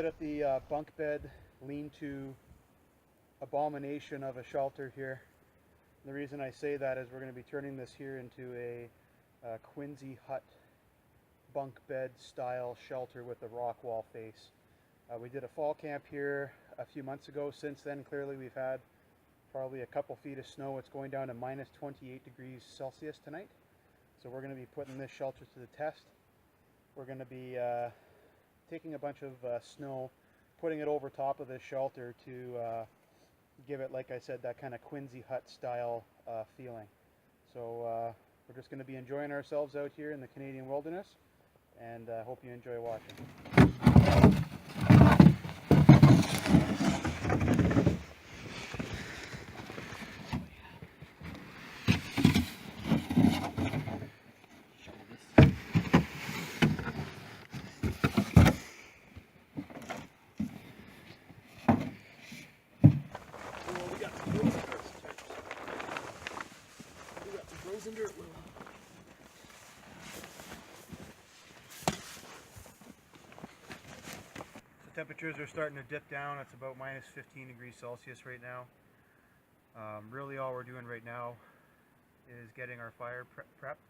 bit of the bunk bed lean-to abomination of a shelter here. The reason I say that is we're going to be turning this here into a Quincy hut bunk bed style shelter with a rock wall face. We did a fall camp here a few months ago. Since then, clearly we've had probably a couple feet of snow. It's going down to minus 28 degrees Celsius tonight. So we're going to be putting this shelter to the test. We're going to be taking a bunch of snow, putting it over top of this shelter to give it, like I said, that kind of Quincy hut style feeling. So we're just going to be enjoying ourselves out here in the Canadian wilderness, and I hope you enjoy watching. Temperatures are starting to dip down. It's about minus 15 degrees Celsius right now. Really all we're doing right now is getting our fire prepped.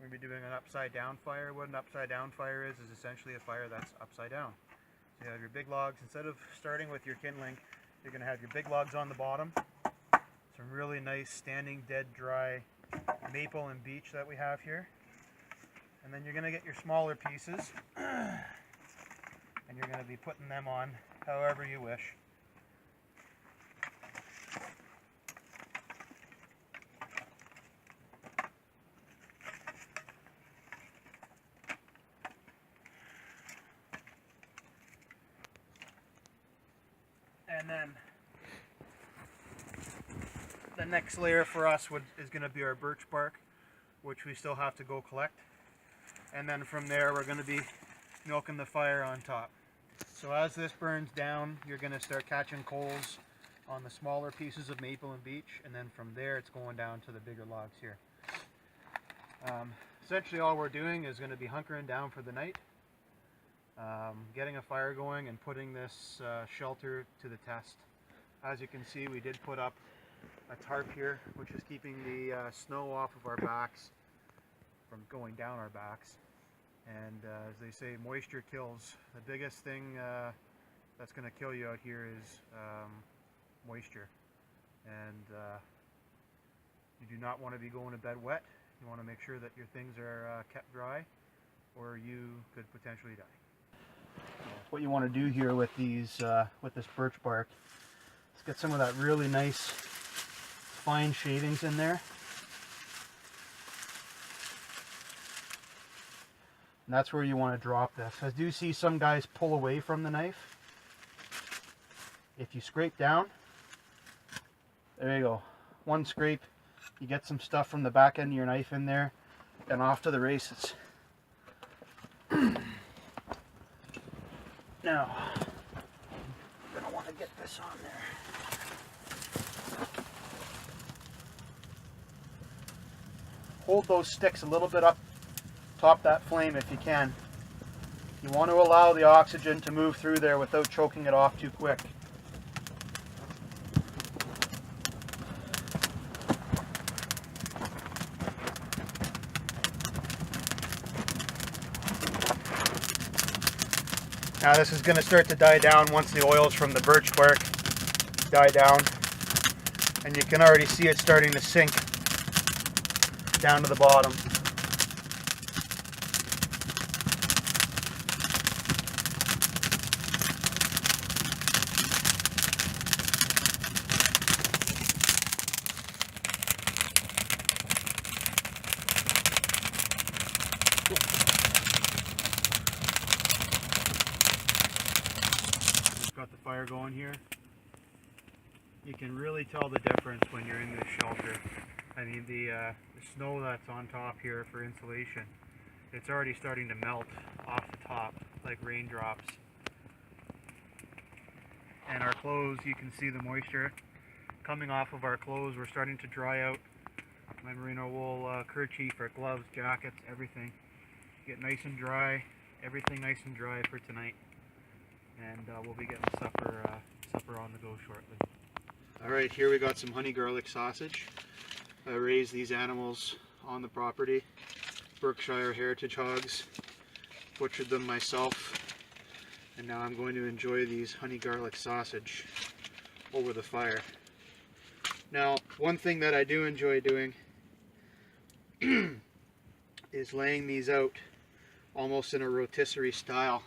We're going to be doing an upside down fire. What an upside down fire is essentially a fire that's upside down. So you have your big logs. Instead of starting with your kindling, you're going to have your big logs on the bottom. Some really nice standing dead dry maple and beech that we have here. And then you're going to get your smaller pieces. And you're going to be putting them on however you wish. And then the next layer for us is going to be our birch bark, which we still have to go collect. And then from there we're going to be milking the fire on top. So as this burns down, you're going to start catching coals on the smaller pieces of maple and beech, and then from there it's going down to the bigger logs here. Essentially all we're doing is going to be hunkering down for the night, getting a fire going and putting this shelter to the test. As you can see, we did put up a tarp here, which is keeping the snow off of our backs from going down our backs. And as they say, moisture kills. The biggest thing that's going to kill you out here is moisture. And you do not want to be going to bed wet. You want to make sure that your things are kept dry, or you could potentially die. What you want to do here with these, with this birch bark, is get some of that really nice fine shavings in there. And that's where you want to drop this. I do see some guys pull away from the knife. If you scrape down, there you go. One scrape, you get some stuff from the back end of your knife in there, and off to the races. Now, you're going to want to get this on there. Hold those sticks a little bit up top that flame if you can. You want to allow the oxygen to move through there without choking it off too quick. Now this is going to start to die down once the oils from the birch bark die down, and you can already see it starting to sink down to the bottom. Got the fire going here. You can really tell the difference when you're in this shelter. I mean, the snow that's on top here for insulation, it's already starting to melt off the top like raindrops. And our clothes, you can see the moisture coming off of our clothes. We're starting to dry out. My merino wool kerchief, our gloves, jackets, everything. Get nice and dry, everything nice and dry for tonight. and we'll be getting supper on the go shortly. Alright, here we got some honey garlic sausage. I raised these animals on the property, Berkshire heritage hogs, butchered them myself, and now I'm going to enjoy these honey garlic sausage over the fire. Now, one thing that I do enjoy doing is laying these out almost in a rotisserie style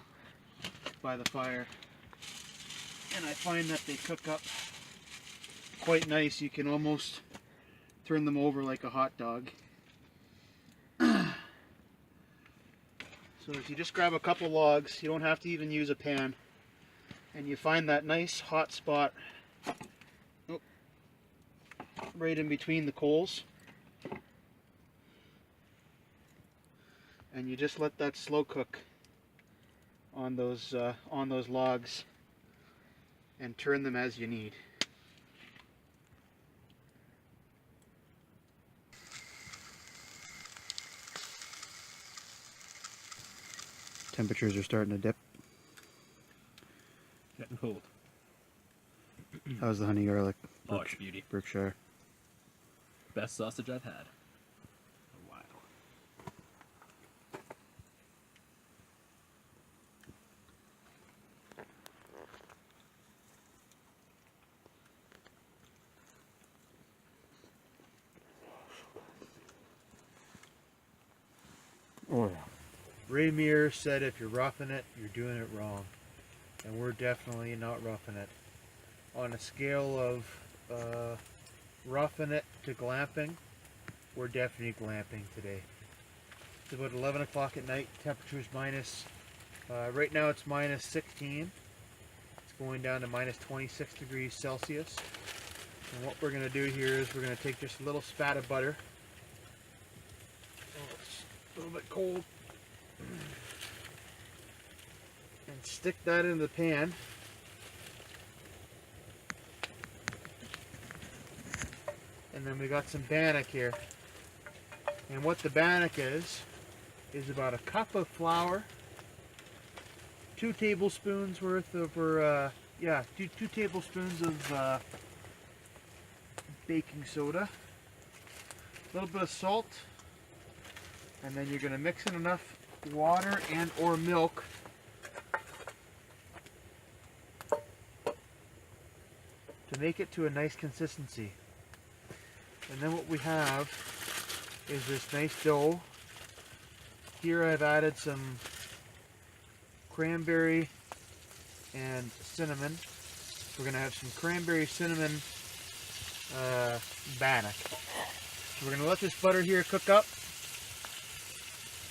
by the fire, and I find that they cook up quite nice. You can almost turn them over like a hot dog. So if you just grab a couple logs, you don't have to even use a pan, and you find that nice hot spot right in between the coals, and you just let that slow cook on those logs and turn them as you need. Temperatures are starting to dip. Getting cold. How's the honey garlic? Oh, it's beauty. Berkshire. Best sausage I've had in a while. Oh yeah. Ray Meir said if you're roughing it, you're doing it wrong. And we're definitely not roughing it. On a scale of roughing it to glamping, we're definitely glamping today. It's about 11 o'clock at night, temperature's right now it's minus 16. It's going down to minus 26 degrees Celsius. And what we're going to do here is we're going to take just a little spat of butter. Oh, it's a little bit cold. And stick that in the pan. And then we got some bannock here. And what the bannock is about a cup of flour, 2 tablespoons worth of, two tablespoons of baking soda, a little bit of salt, and then you're going to mix in enough water and or milk to make it to a nice consistency. And then what we have is this nice dough. Here I've added some cranberry and cinnamon. We're going to have some cranberry cinnamon bannock. So we're going to let this butter here cook up,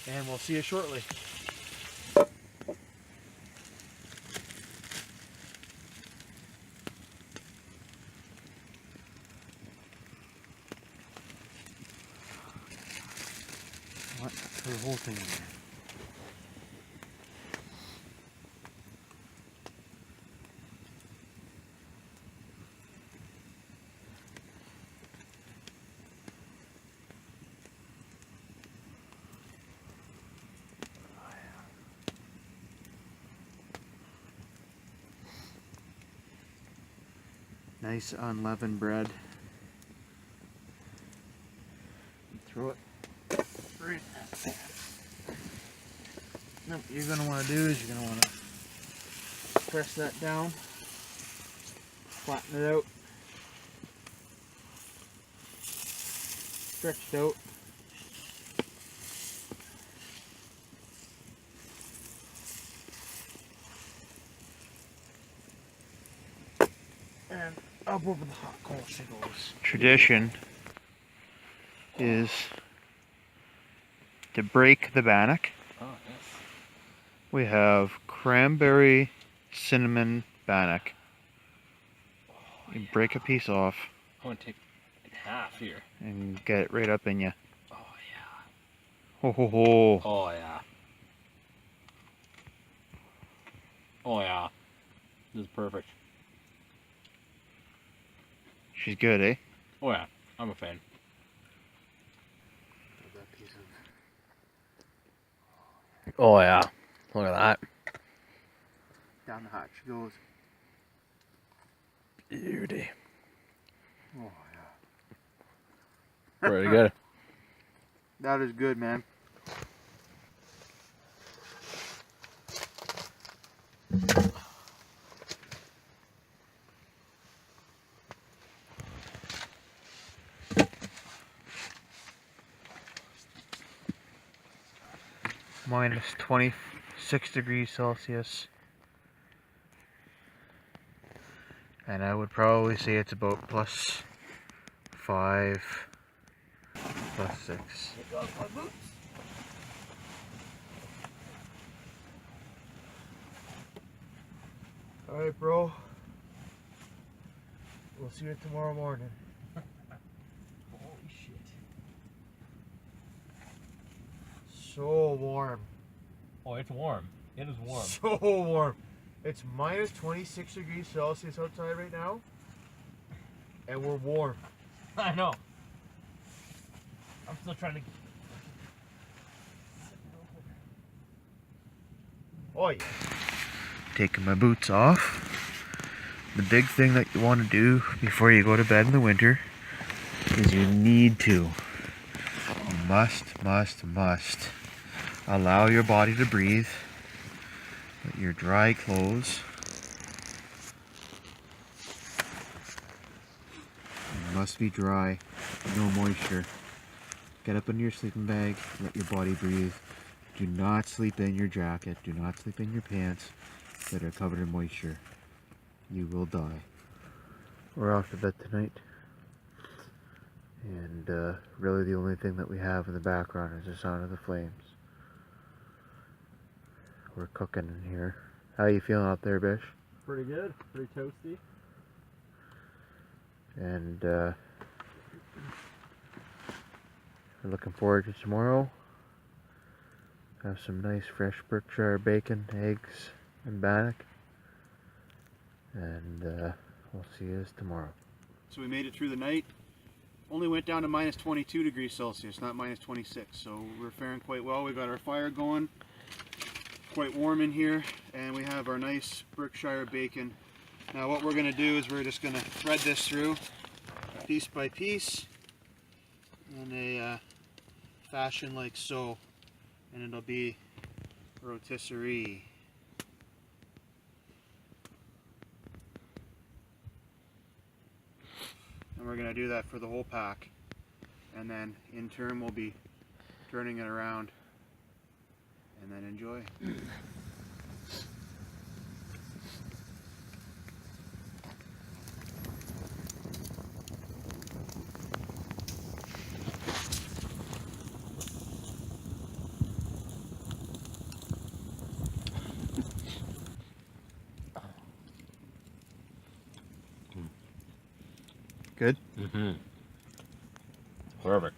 and we'll see you shortly. What? Put the whole thing in there. Nice unleavened bread. Throw it right in that pan. Now what you're going to want to do is you're going to want to press that down, flatten it out, stretch it out. And up over the hot coal she goes. Tradition is to break the bannock. Oh, yes. We have cranberry cinnamon bannock. You break a piece off I want to take half here. and get it right up in you. Oh, yeah. Ho ho ho. Oh, yeah. Oh, yeah. This is perfect. She's good, eh? Oh, yeah. I'm a fan. Oh, yeah. Look at that. down the hatch. She goes. Beauty. Oh yeah. Pretty good. That is good, man. Minus 26 degrees Celsius. And I would probably say it's about plus 5, plus 6. Alright, bro. We'll see you tomorrow morning. Holy shit. So warm. Oh, it's warm. It is warm. So warm. It's minus 26 degrees Celsius outside right now. And we're warm. I know. I'm still trying to. Oh yeah. Taking my boots off. The big thing that you want to do before you go to bed in the winter is you need to, must allow your body to breathe. Let your dry clothes must be dry, no moisture. Get up into your sleeping bag, let your body breathe. Do not sleep in your jacket, do not sleep in your pants that are covered in moisture. You will die. We're off to bed tonight. And really the only thing that we have in the background is the sound of the flames. We're cooking in here. How you feeling out there, Bish? Pretty good. Pretty toasty. And we're looking forward to tomorrow. Have some nice fresh Berkshire bacon, eggs, and bannock. And we'll see you tomorrow. So we made it through the night. Only went down to minus 22 degrees Celsius, not minus 26. So we're faring quite well. We got our fire going. Quite warm in here. And we have our nice Berkshire bacon. Now what we're going to do is we're just going to thread this through piece by piece in a fashion like so. And it'll be rotisserie. And we're going to do that for the whole pack. And then in turn we'll be turning it around. And then enjoy. Good? Mm-hmm. Perfect.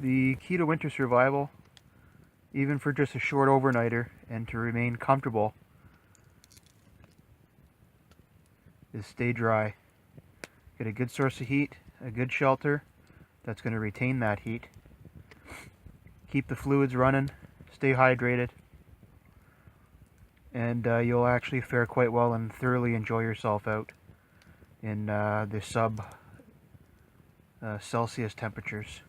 The key to winter survival, even for just a short overnighter and to remain comfortable, is stay dry. Get a good source of heat, a good shelter that's going to retain that heat. Keep the fluids running, stay hydrated, and you'll actually fare quite well and thoroughly enjoy yourself out in the sub Celsius temperatures.